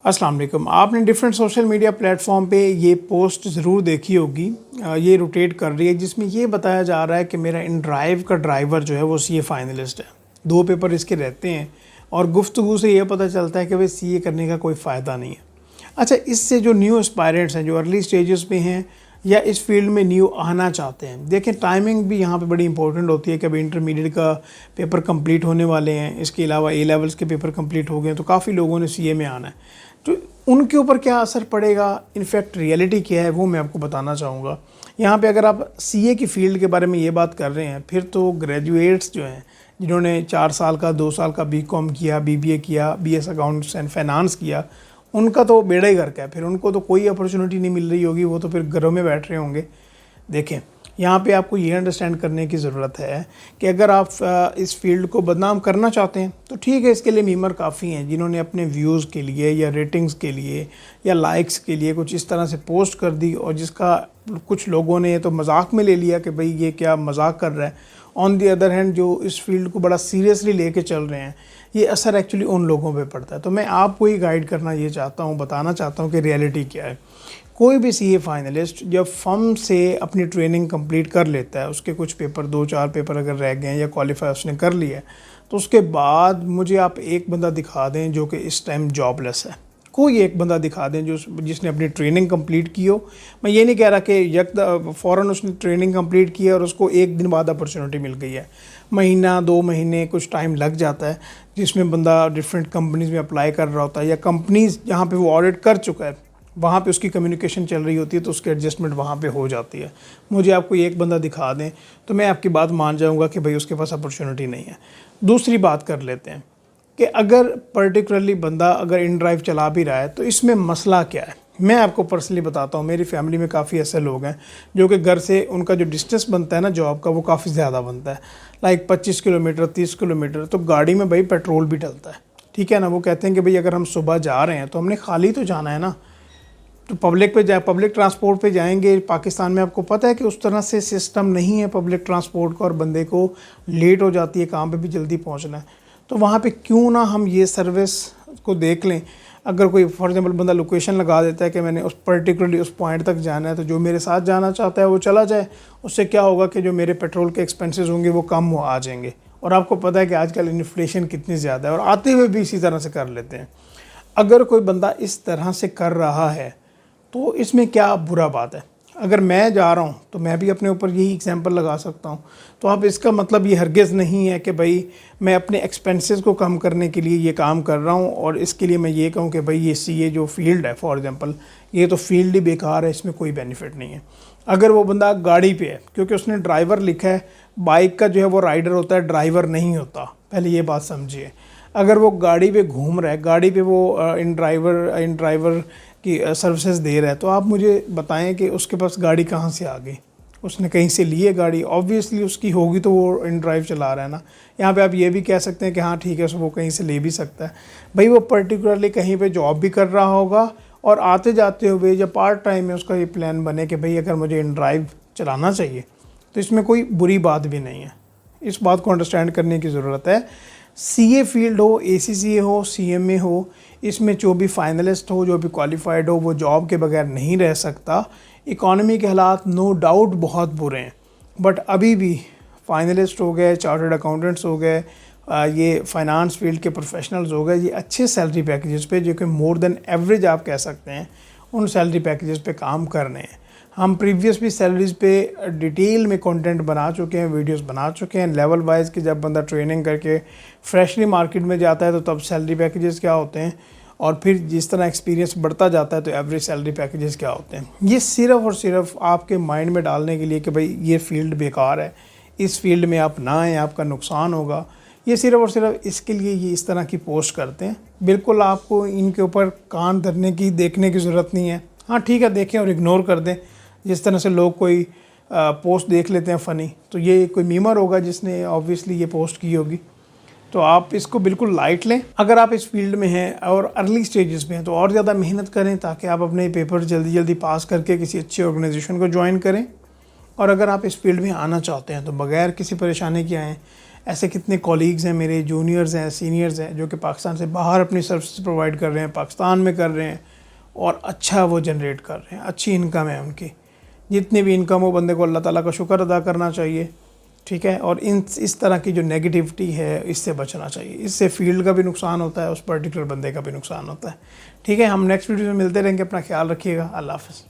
अस्सलाम वालेकुम। आपने डिफरेंट सोशल मीडिया प्लेटफॉर्म पे ये पोस्ट ज़रूर देखी होगी। ये रोटेट कर रही है जिसमें ये बताया जा रहा है कि मेरा इन ड्राइव का ड्राइवर जो है वो सीए फाइनलिस्ट है। 2 पेपर इसके रहते हैं और गुफ्तगू से ये पता चलता है कि भाई सीए करने का कोई फ़ायदा नहीं है। अच्छा, इससे जो न्यू एस्पायरेंट्स हैं, जो अर्ली स्टेजेस पे हैं या इस फील्ड में न्यू आना चाहते हैं, देखें टाइमिंग भी यहाँ पे बड़ी इंपॉर्टेंट होती है कि अभी इंटरमीडिएट का पेपर कंप्लीट होने वाले हैं, इसके अलावा ए लेवल्स के पेपर कंप्लीट हो गए हैं, तो काफ़ी लोगों ने सीए में आना है। तो उनके ऊपर क्या असर पड़ेगा, इनफैक्ट रियलिटी क्या है, वो मैं आपको बताना चाहूँगा। यहाँ पे अगर आप सीए की फ़ील्ड के बारे में ये बात कर रहे हैं, फिर तो ग्रेजुएट्स जो हैं जिन्होंने 4 साल का 2 साल का बीकॉम किया, बीबीए किया, बीएस अकाउंट्स एंड फाइनेंस किया, उनका तो बेड़ा ही गर्क है। फिर उनको तो कोई अपॉर्चुनिटी नहीं मिल रही होगी, वो तो फिर घरों में बैठ रहे होंगे। देखें, यहाँ पे आपको ये अंडरस्टैंड करने की ज़रूरत है कि अगर आप इस फील्ड को बदनाम करना चाहते हैं तो ठीक है, इसके लिए मीमर काफ़ी हैं जिन्होंने अपने व्यूज़ के लिए या रेटिंग्स के लिए या लाइक्स के लिए कुछ इस तरह से पोस्ट कर दी, और जिसका कुछ लोगों ने तो मजाक में ले लिया कि भाई ये क्या मजाक कर रहा है। ऑन दी अदर हैंड जो इस फील्ड को बड़ा सीरियसली लेके चल रहे हैं, ये असर एक्चुअली उन लोगों पे पड़ता है। तो मैं आपको ही गाइड करना ये चाहता हूँ, बताना चाहता हूँ कि रियलिटी क्या है। कोई भी सीए फाइनलिस्ट जब फर्म से अपनी ट्रेनिंग कंप्लीट कर लेता है, उसके कुछ पेपर 2-4 पेपर अगर रह गए हैं या क्वालिफाई उसने कर लिया है, तो उसके बाद मुझे आप एक बंदा दिखा दें जो कि इस टाइम जॉबलेस है। कोई एक बंदा दिखा दें जिसने अपनी ट्रेनिंग कंप्लीट की हो। मैं ये नहीं कह रहा कि फ़ौरन उसने ट्रेनिंग कंप्लीट की है और उसको एक दिन बाद अपॉर्चुनिटी मिल गई है। महीना 2 महीने कुछ टाइम लग जाता है, जिसमें बंदा डिफरेंट कंपनीज़ में अप्लाई कर रहा होता है, या कंपनीज़ जहाँ पे वो ऑडिट कर चुका है वहाँ पे उसकी कम्युनिकेशन चल रही होती है, तो उसकी एडजस्टमेंट वहाँ पे हो जाती है। मुझे आपको एक बंदा दिखा दें तो मैं आपकी बात मान जाऊँगा कि भाई उसके पास अपॉर्चुनिटी नहीं है। दूसरी बात कर लेते हैं कि अगर पर्टिकुलरली बंदा अगर इन ड्राइव चला भी रहा है तो इसमें मसला क्या है। मैं आपको पर्सनली बताता हूँ, मेरी फैमिली में काफ़ी ऐसे लोग हैं जो कि घर से उनका जो डिस्टेंस बनता है ना जॉब का, वो काफ़ी ज़्यादा बनता है, लाइक 25 किलोमीटर 30 किलोमीटर। तो गाड़ी में भाई पेट्रोल भी डलता है, ठीक है ना। वो कहते हैं कि भाई अगर हम सुबह जा रहे हैं तो हमने खाली तो जाना है ना, तो पब्लिक ट्रांसपोर्ट पे जाएंगे। पाकिस्तान में आपको पता है कि उस तरह से सिस्टम नहीं है पब्लिक ट्रांसपोर्ट का, और बंदे को लेट हो जाती है, काम पे भी जल्दी पहुंचना है। तो वहाँ पे क्यों ना हम ये सर्विस को देख लें। अगर कोई फॉर एग्जांपल बंदा लोकेशन लगा देता है कि मैंने उस पर्टिकुलरली उस पॉइंट तक जाना है, तो जो मेरे साथ जाना चाहता है वो चला जाए। उससे क्या होगा कि जो मेरे पेट्रोल के एक्सपेंसेस होंगे वो कम हो आ जाएंगे। और आपको पता है कि आजकल इन्फ्लेशन कितनी ज़्यादा है, और आते हुए भी इसी तरह से कर लेते हैं। अगर कोई बंदा इस तरह से कर रहा है तो इसमें क्या बुरा बात है। अगर मैं जा रहा हूँ तो मैं भी अपने ऊपर यही एग्जांपल लगा सकता हूँ। तो आप इसका मतलब ये हरगिज़ नहीं है कि भाई मैं अपने एक्सपेंसेस को कम करने के लिए ये काम कर रहा हूँ, और इसके लिए मैं ये कहूँ कि भाई ये सीए जो फील्ड है फॉर एग्जांपल, ये तो फील्ड ही बेकार है, इसमें कोई बेनिफिट नहीं है। अगर वो बंदा गाड़ी पे है, क्योंकि उसने ड्राइवर लिखा है, बाइक का जो है वो राइडर होता है, ड्राइवर नहीं होता, पहले ये बात समझिए। अगर वो गाड़ी पे घूम रहा है, गाड़ी पे वो इन ड्राइवर की सर्विसेज दे रहा है, तो आप मुझे बताएं कि उसके पास गाड़ी कहाँ से आ गई। उसने कहीं से ली है गाड़ी, ऑब्वियसली उसकी होगी तो वो इन ड्राइव चला रहा है ना। यहाँ पे आप ये भी कह सकते हैं कि हाँ ठीक है, वो कहीं से ले भी सकता है। भाई वो पर्टिकुलरली कहीं पे जॉब भी कर रहा होगा, और आते जाते हुए या पार्ट टाइम में उसका ये प्लान बने कि भाई अगर मुझे इन ड्राइव चलाना चाहिए, तो इसमें कोई बुरी बात भी नहीं है। इस बात को अंडरस्टैंड करने की ज़रूरत है। सीए फील्ड हो, एसीसीए हो, सीएमए हो, इसमें जो भी फाइनलिस्ट हो, जो भी क्वालिफाइड हो, वो जॉब के बगैर नहीं रह सकता। इकॉनमी के हालात नो डाउट बहुत बुरे हैं, बट अभी भी फाइनलिस्ट हो गए, चार्टर्ड अकाउंटेंट्स हो गए, ये फाइनेंस फील्ड के प्रोफेशनल्स हो गए, ये अच्छे सैलरी पैकेजेस पे, जो कि मोर देन एवरेज आप कह सकते हैं, उन सैलरी पैकेजेस पे काम कर रहे हैं। हम प्रीवियस भी सैलरीज़ पे डिटेल में कंटेंट बना चुके हैं, वीडियोस बना चुके हैं लेवल वाइज कि जब बंदा ट्रेनिंग करके फ्रेशली मार्केट में जाता है तो तब सैलरी पैकेजेस क्या होते हैं, और फिर जिस तरह एक्सपीरियंस बढ़ता जाता है तो एवरेज सैलरी पैकेजेस क्या होते हैं। ये सिर्फ़ और सिर्फ आपके माइंड में डालने के लिए कि भाई ये फील्ड बेकार है, इस फील्ड में आप ना आएँ, आपका नुकसान होगा। ये सिर्फ़ और सिर्फ इसके लिए ये इस तरह की पोस्ट करते हैं। बिल्कुल आपको इनके ऊपर कान धरने की, देखने की ज़रूरत नहीं है। हाँ ठीक है, देखें और इग्नोर कर दें। जिस तरह से लोग कोई पोस्ट देख लेते हैं फ़नी, तो ये कोई मीमर होगा जिसने ऑब्वियसली ये पोस्ट की होगी। तो आप इसको बिल्कुल लाइट लें। अगर आप इस फील्ड में हैं और अर्ली स्टेजेस में हैं तो और ज़्यादा मेहनत करें, ताकि आप अपने पेपर जल्दी जल्दी पास करके किसी अच्छी ऑर्गेनाइजेशन को ज्वाइन करें। और अगर आप इस फील्ड में आना चाहते हैं तो बगैर किसी परेशानी के आएँ। ऐसे कितने कॉलीग्स हैं, मेरे जूनियर्स हैं, सीनियर्स हैं, जो कि पाकिस्तान से बाहर अपनी सर्विस प्रोवाइड कर रहे हैं, पाकिस्तान में कर रहे हैं और अच्छा वो जनरेट कर रहे हैं, अच्छी इनकम है उनकी। जितनी भी इनकम हो, बंदे को अल्लाह ताला का शुक्र अदा करना चाहिए, ठीक है। और इस तरह की जो नेगेटिविटी है इससे बचना चाहिए। इससे फील्ड का भी नुकसान होता है, उस पर्टिकुलर बंदे का भी नुकसान होता है, ठीक है। हम नेक्स्ट वीडियो में मिलते रहेंगे। अपना ख्याल रखिएगा। अल्लाह हाफ़िज़।